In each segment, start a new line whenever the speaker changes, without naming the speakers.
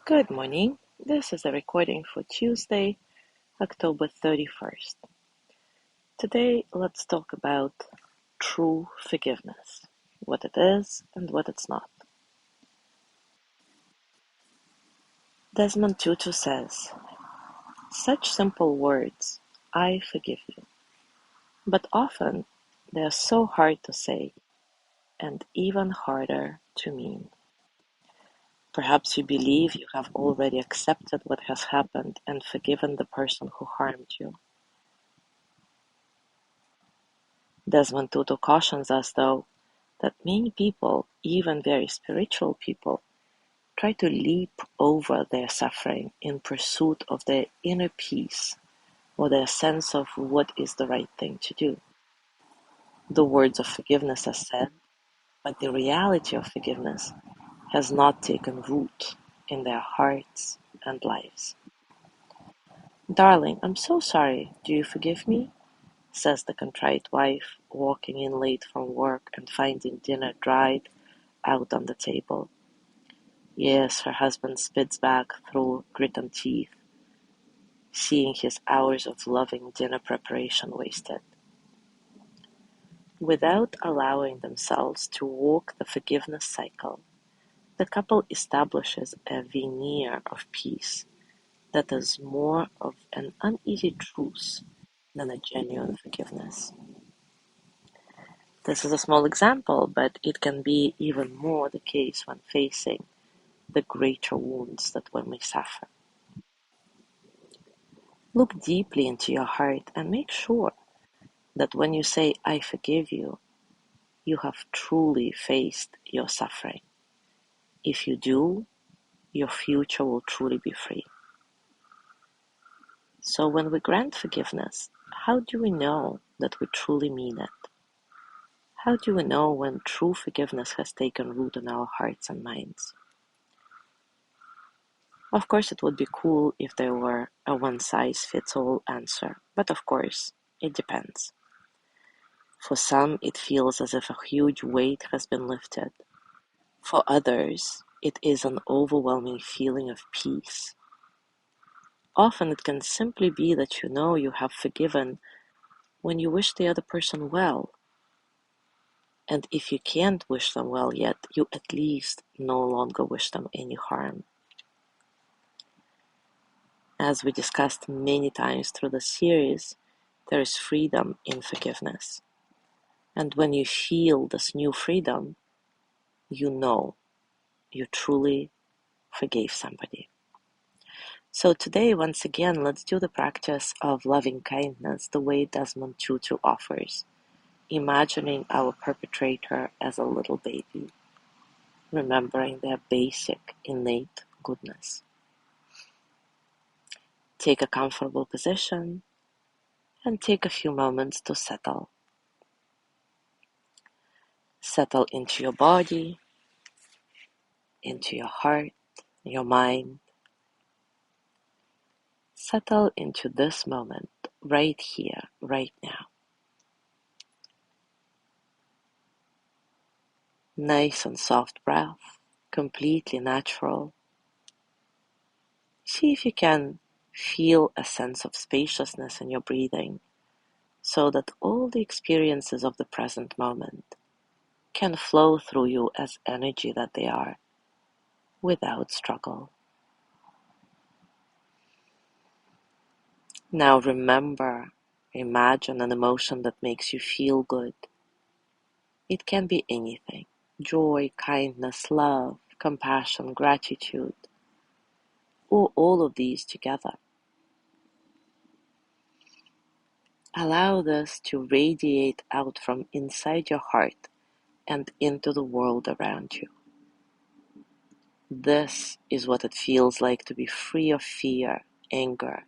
Good morning. This is a recording for Tuesday, October 31st. Today, let's talk about true forgiveness, what it is and what it's not. Desmond Tutu says, such simple words, I forgive you, but often they are so hard to say and even harder to mean. Perhaps you believe you have already accepted what has happened and forgiven the person who harmed you. Desmond Tutu cautions us, though, that many people, even very spiritual people, try to leap over their suffering in pursuit of their inner peace or their sense of what is the right thing to do. The words of forgiveness are said, but the reality of forgiveness has not taken root in their hearts and lives. Darling, I'm so sorry. Do you forgive me? Says the contrite wife, walking in late from work and finding dinner dried out on the table. Yes, her husband spits back through gritted teeth, seeing his hours of loving dinner preparation wasted. Without allowing themselves to walk the forgiveness cycle, the couple establishes a veneer of peace that is more of an uneasy truce than a genuine forgiveness. This is a small example, but it can be even more the case when facing the greater wounds that one may suffer. Look deeply into your heart and make sure that when you say, I forgive you, you have truly faced your suffering. If you do, your future will truly be free. So when we grant forgiveness, how do we know that we truly mean it? How do we know when true forgiveness has taken root in our hearts and minds? Of course, it would be cool if there were a one-size-fits-all answer, but of course, it depends. For some, it feels as if a huge weight has been lifted. For others, it is an overwhelming feeling of peace. Often it can simply be that you know you have forgiven when you wish the other person well. And if you can't wish them well yet, you at least no longer wish them any harm. As we discussed many times through the series, there is freedom in forgiveness. And when you feel this new freedom, you know you truly forgave somebody. So today, once again, let's do the practice of loving kindness the way Desmond Tutu offers, imagining our perpetrator as a little baby, remembering their basic, innate goodness. Take a comfortable position and take a few moments to settle. Settle into your body, into your heart, your mind. Settle into this moment, right here, right now. Nice and soft breath, completely natural. See if you can feel a sense of spaciousness in your breathing so that all the experiences of the present moment can flow through you as energy that they are, without struggle. Now remember, imagine an emotion that makes you feel good. It can be anything: joy, kindness, love, compassion, gratitude, or all of these together. Allow this to radiate out from inside your heart and into the world around you. This is what it feels like to be free of fear, anger,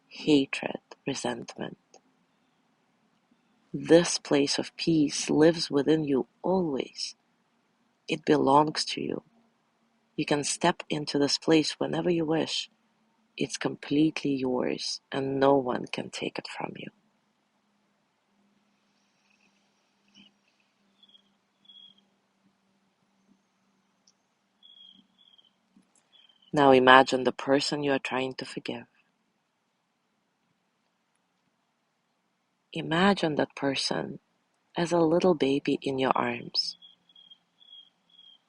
hatred, resentment. This place of peace lives within you always. It belongs to you. You can step into this place whenever you wish. It's completely yours, and no one can take it from you. Now imagine the person you are trying to forgive. Imagine that person as a little baby in your arms.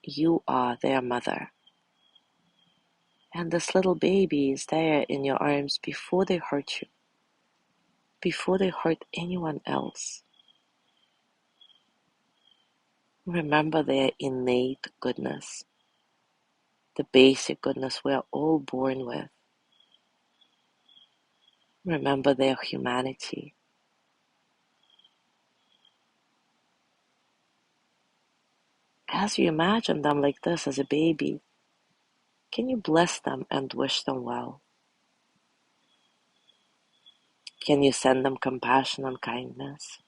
You are their mother. And this little baby is there in your arms before they hurt you, before they hurt anyone else. Remember their innate goodness, the basic goodness we are all born with. Remember their humanity. As you imagine them like this as a baby, can you bless them and wish them well? Can you send them compassion and kindness?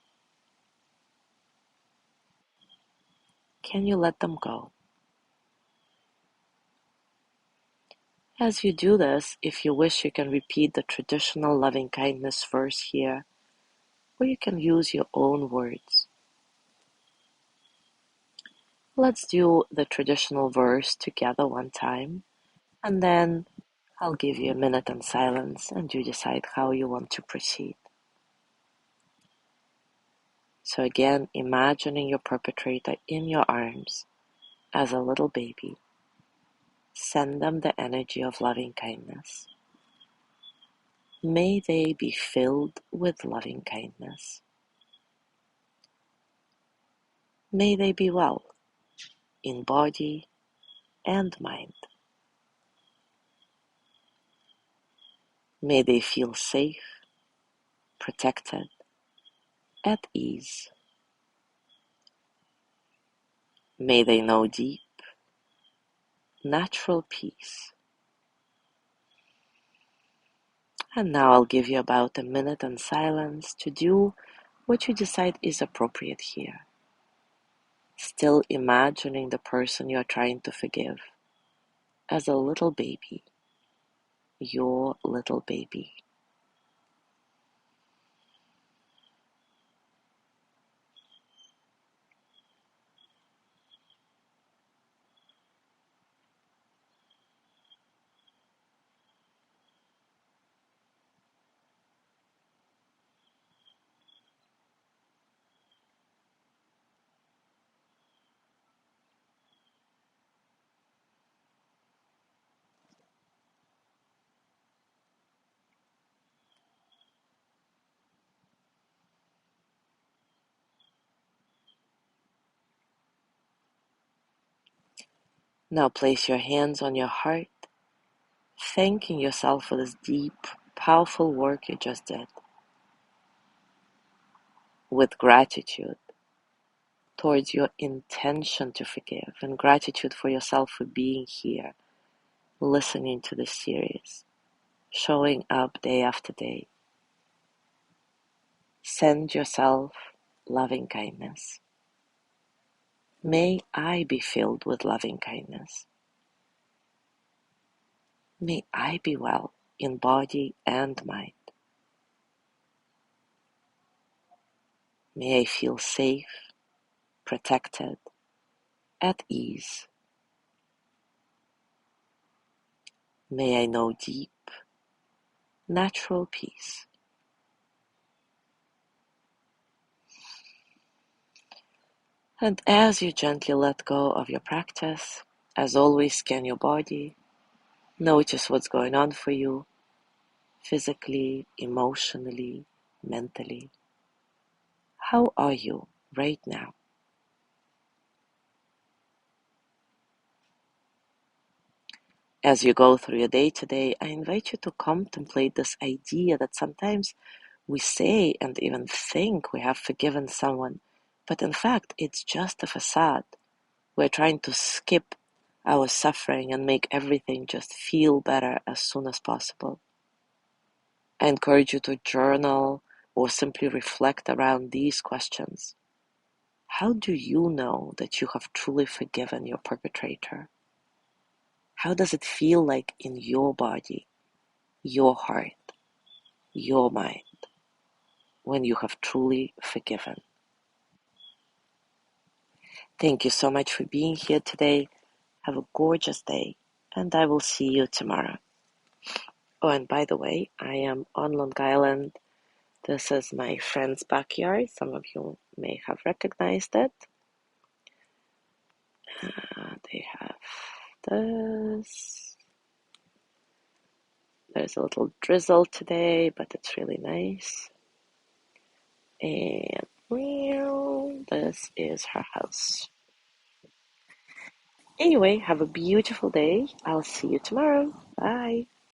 Can you let them go? As you do this, if you wish, you can repeat the traditional loving kindness verse here, or you can use your own words. Let's do the traditional verse together one time, and then I'll give you a minute in silence and you decide how you want to proceed. So again, imagining your perpetrator in your arms as a little baby. Send them the energy of loving kindness. May they be filled with loving kindness. May they be well in body and mind. May they feel safe, protected, at ease. May they know deep, natural peace. And now I'll give you about a minute in silence to do what you decide is appropriate here. Still imagining the person you are trying to forgive as a little baby, your little baby. Now place your hands on your heart, thanking yourself for this deep, powerful work you just did. With gratitude towards your intention to forgive and gratitude for yourself for being here, listening to this series, showing up day after day. Send yourself loving kindness. May I be filled with loving kindness. May I be well in body and mind. May I feel safe, protected, at ease. May I know deep, natural peace. And as you gently let go of your practice, as always, scan your body, notice what's going on for you, physically, emotionally, mentally. How are you right now? As you go through your day today, I invite you to contemplate this idea that sometimes we say and even think we have forgiven someone, but in fact, it's just a facade. We're trying to skip our suffering and make everything just feel better as soon as possible. I encourage you to journal or simply reflect around these questions. How do you know that you have truly forgiven your perpetrator? How does it feel like in your body, your heart, your mind, when you have truly forgiven? Thank you so much for being here today. Have a gorgeous day, and I will see you tomorrow. Oh, and by the way, I am on Long Island. This is my friend's backyard. Some of you may have recognized it. They have this. There's a little drizzle today, but it's really nice. And well, this is her house. Anyway, have a beautiful day. I'll see you tomorrow. Bye.